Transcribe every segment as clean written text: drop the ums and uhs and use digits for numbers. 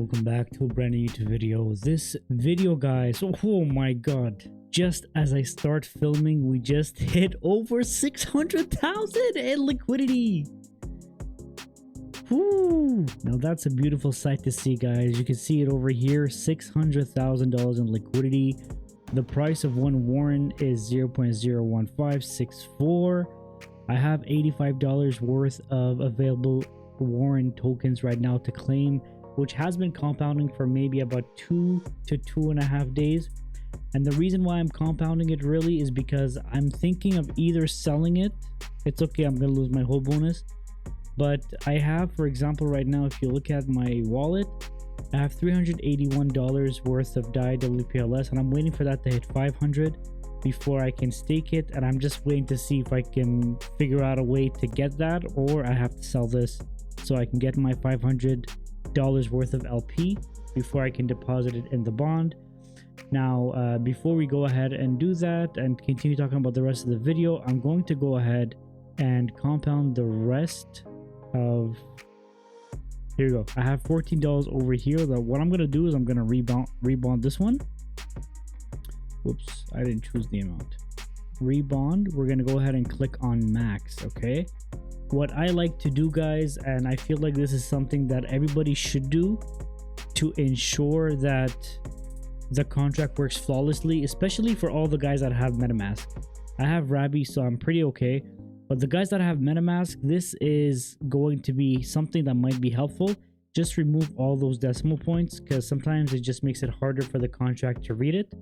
welcome back to a brand new YouTube video. This video, guys, oh my god, just as I start filming, we just hit over 600,000 in liquidity. Woo! Now that's a beautiful sight to see, guys. You can see it over here, $600,000 in liquidity. The price of one Warren is 0.01564. I have $85 worth of available Warren tokens right now to claim, which has been compounding for maybe about 2 to 2.5 days. And the reason why I'm compounding it really is because I'm thinking of either selling it. It's okay, I'm gonna lose my whole bonus, but I have, for example, right now, if you look at my wallet, I have $381 worth of Dai-WPLS, and I'm waiting for that to hit 500 before I can stake it. And I'm just waiting to see if I can figure out a way to get that, or I have to sell this so I can get my $500 worth of LP before I can deposit it in the bond. Now, before we go ahead and do that and continue talking about the rest of the video, I'm going to go ahead and compound the rest of... Here you go. I have $14 over here. What I'm going to do is I'm going to rebond this one. Whoops, I didn't choose the amount. Rebond. We're going to go ahead and click on max, okay? What I like to do, guys, and I feel like this is something that everybody should do to ensure that the contract works flawlessly, especially for all the guys that have MetaMask. I have Rabby, so I'm pretty okay. But the guys that have MetaMask, this is going to be something that might be helpful. Just remove all those decimal points, because sometimes it just makes it harder for the contract to read it.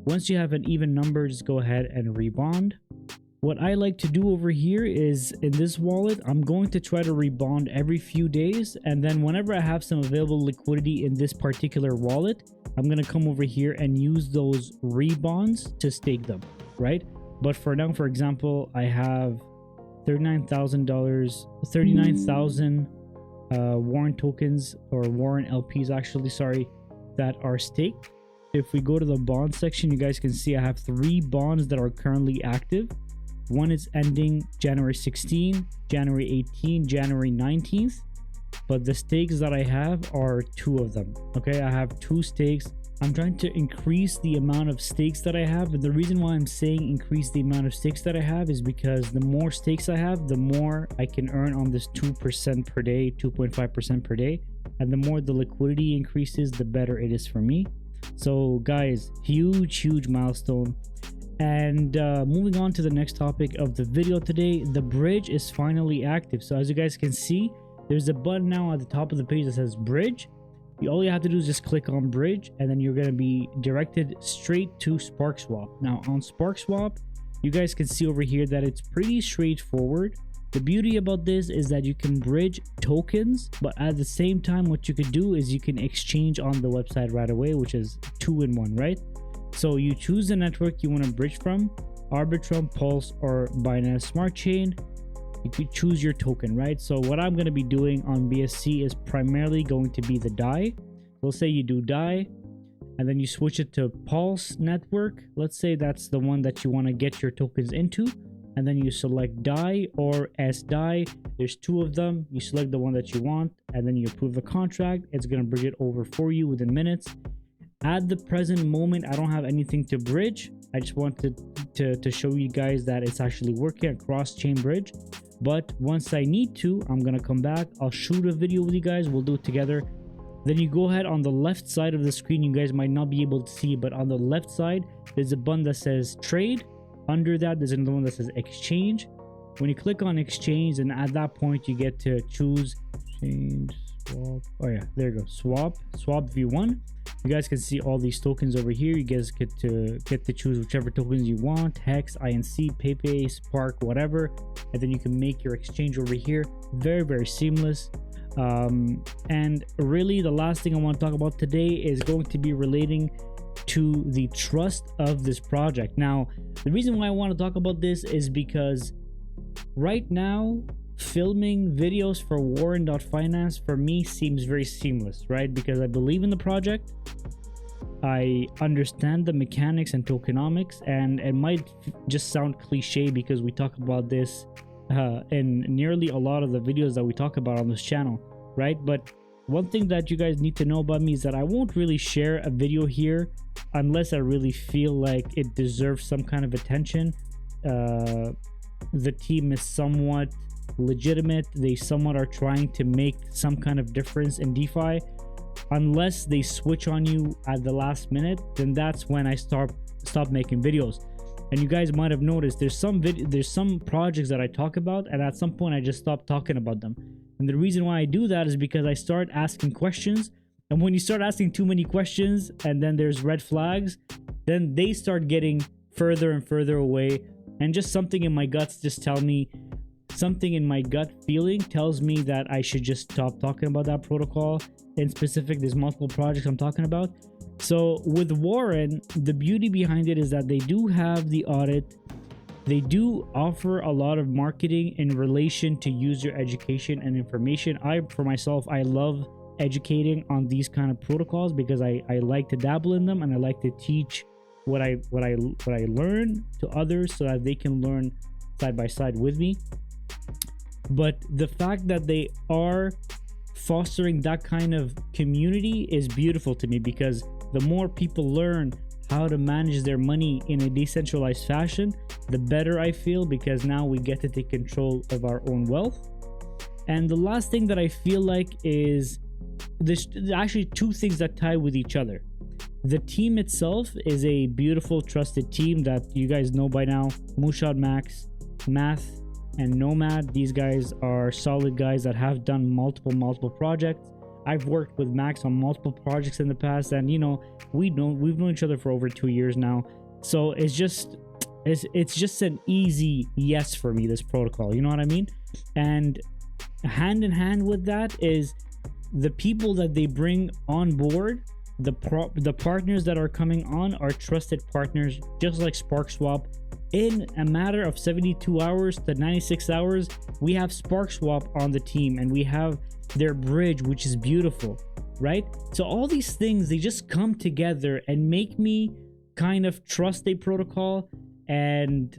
Once you have an even number, just go ahead and rebond. What I like to do over here is, in this wallet, I'm going to try to rebond every few days. And then whenever I have some available liquidity in this particular wallet, I'm going to come over here and use those rebonds to stake them, right? But for now, for example, I have $39,000 Warren tokens, or Warren LPs actually, sorry, that are staked. If we go to the bond section, you guys can see I have 3 bonds that are currently active. One is ending January 16, January 18, January 19th. But the stakes that I have are 2 of them. Okay, I have 2 stakes. I'm trying to increase the amount of stakes that I have. And the reason why I'm saying increase the amount of stakes that I have is because the more stakes I have, the more I can earn on this 2% per day, 2.5% per day. And the more the liquidity increases, the better it is for me. So guys, huge milestone. And moving on to the next topic of the video today, the bridge is finally active. So as you guys can see, there's a button now at the top of the page that says bridge. All you have to do is just click on bridge, and then you're going to be directed straight to SparkSwap. Now on SparkSwap, you guys can see over here that it's pretty straightforward. The beauty about this is that you can bridge tokens, but at the same time, what you could do is you can exchange on the website right away, which is 2-in-1, right? So you choose the network you want to bridge from, Arbitrum, Pulse, or Binance Smart Chain. You could choose your token, right? So what I'm going to be doing on BSC is primarily going to be the Dai. Let's say you do Dai, and then you switch it to Pulse network. Let's say that's the one that you want to get your tokens into. And then you select Dai or SDai. There's 2 of them. You select the one that you want, and then you approve the contract. It's going to bridge it over for you within minutes. At the present moment, I don't have anything to bridge. I just wanted to show you guys that it's actually working, a cross-chain bridge. But once I need to, I'm going to come back. I'll shoot a video with you guys. We'll do it together. Then you go ahead on the left side of the screen. You guys might not be able to see, but on the left side, there's a button that says trade. Under that, there's another one that says exchange. When you click on exchange, and at that point, you get to choose exchange, swap. Oh yeah, there you go. Swap V1. You guys can see all these tokens over here. You guys get to choose whichever tokens you want: Hex, INC, Pepe, Spark, whatever. And then you can make your exchange over here. Very seamless. And really, the last thing I want to talk about today is going to be relating to the trust of this project. Now, the reason why I want to talk about this is because right now, filming videos for Warren.Finance for me seems very seamless, right? Because I believe in the project, I understand the mechanics and tokenomics, and it might just sound cliche because we talk about this in nearly a lot of the videos that we talk about on this channel, right? But one thing that you guys need to know about me is that I won't really share a video here unless I really feel like it deserves some kind of attention. The team is somewhat legitimate. They somewhat are trying to make some kind of difference in DeFi. Unless they switch on you at the last minute, then that's when I stop making videos. And you guys might have noticed there's some projects that I talk about, and at some point I just stop talking about them. And the reason why I do that is because I start asking questions, and when you start asking too many questions and then there's red flags, then they start getting further and further away. And just something in my guts just tell me, something in my gut feeling tells me that I should just stop talking about that protocol. In specific, there's multiple projects I'm talking about. So with Warren, the beauty behind it is that they do have the audit. They do offer a lot of marketing in relation to user education and information. For myself, I love educating on these kind of protocols because I like to dabble in them, and I like to teach what I learn to others so that they can learn side by side with me. But the fact that they are fostering that kind of community is beautiful to me, because the more people learn how to manage their money in a decentralized fashion, the better I feel, because now we get to take control of our own wealth. And the last thing that I feel like is there's actually two things that tie with each other. The team itself is a beautiful, trusted team that you guys know by now. Mushad, Max, Math, and Nomad. These guys are solid guys that have done multiple projects. I've worked with Max on multiple projects in the past, and you know, we've known each other for over 2 years now. So it's just an easy yes for me, this protocol, you know what I mean? And hand in hand with that is the people that they bring on board. The partners that are coming on are trusted partners, just like SparkSwap. In a matter of 72 hours to 96 hours, we have SparkSwap on the team, and we have their bridge, which is beautiful, right? So all these things, they just come together and make me kind of trust a protocol. And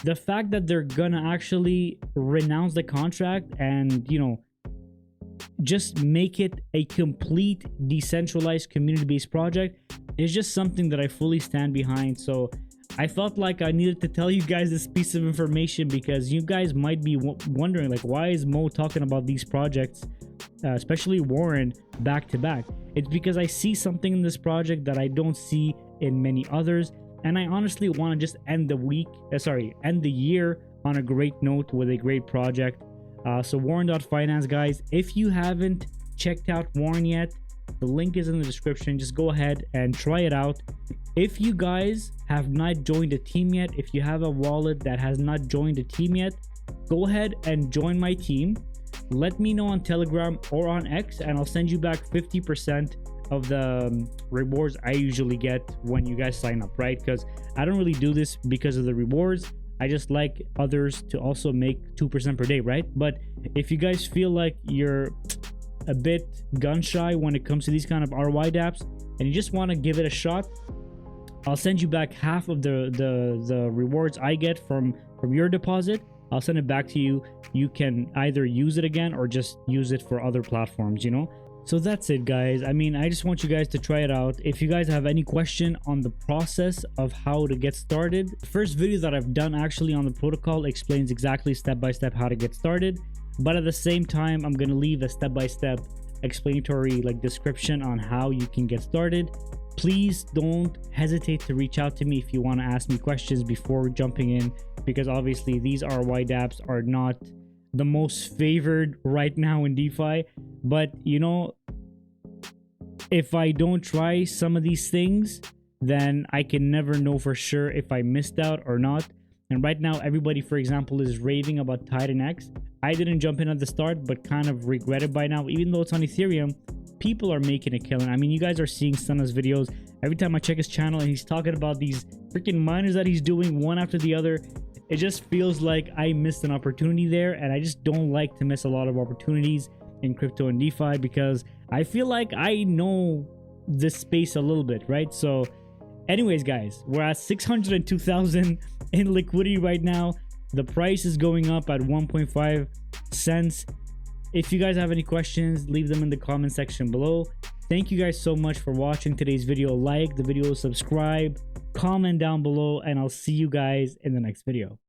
the fact that they're gonna actually renounce the contract and, you know, just make it a complete decentralized community-based project is just something that I fully stand behind. So I felt like I needed to tell you guys this piece of information, because you guys might be wondering, like, why is Mo talking about these projects, especially Warren, back to back? It's because I see something in this project that I don't see in many others, and I honestly want to just end the year on a great note with a great project. So Warren.Finance, guys, if you haven't checked out Warren yet, the link is in the description. Just go ahead and try it out. If you guys have not joined a team yet, if you have a wallet that has not joined a team yet, go ahead and join my team. Let me know on Telegram or on X, and I'll send you back 50% of the rewards I usually get when you guys sign up, right? Because I don't really do this because of the rewards. I just like others to also make 2% per day, right? But if you guys feel like you're a bit gun shy when it comes to these kind of ROI dApps and you just want to give it a shot, I'll send you back half of the rewards I get from your deposit. I'll send it back to you. You can either use it again or just use it for other platforms, you know? So that's it, guys. I mean, I just want you guys to try it out. If you guys have any question on the process of how to get started, the first video that I've done actually on the protocol explains exactly step-by-step how to get started. But at the same time, I'm going to leave a step-by-step explanatory description on how you can get started. Please don't hesitate to reach out to me if you want to ask me questions before jumping in, because obviously these ROI dApps are not the most favored right now in DeFi. But you know, if I don't try some of these things, then I can never know for sure if I missed out or not. And right now, everybody, for example, is raving about Titan X. I didn't jump in at the start, but kind of regret it by now. Even though it's on Ethereum, people are making a killing. I mean, you guys are seeing Sana's videos. Every time I check his channel and he's talking about these freaking miners that he's doing one after the other, it just feels like I missed an opportunity there. And I just don't like to miss a lot of opportunities in crypto and DeFi, because I feel like I know this space a little bit, right? So anyways, guys, we're at 602,000 in liquidity right now. The price is going up at 1.5 cents. If you guys have any questions, leave them in the comment section below. Thank you guys so much for watching today's video. Like the video, subscribe, comment down below, and I'll see you guys in the next video.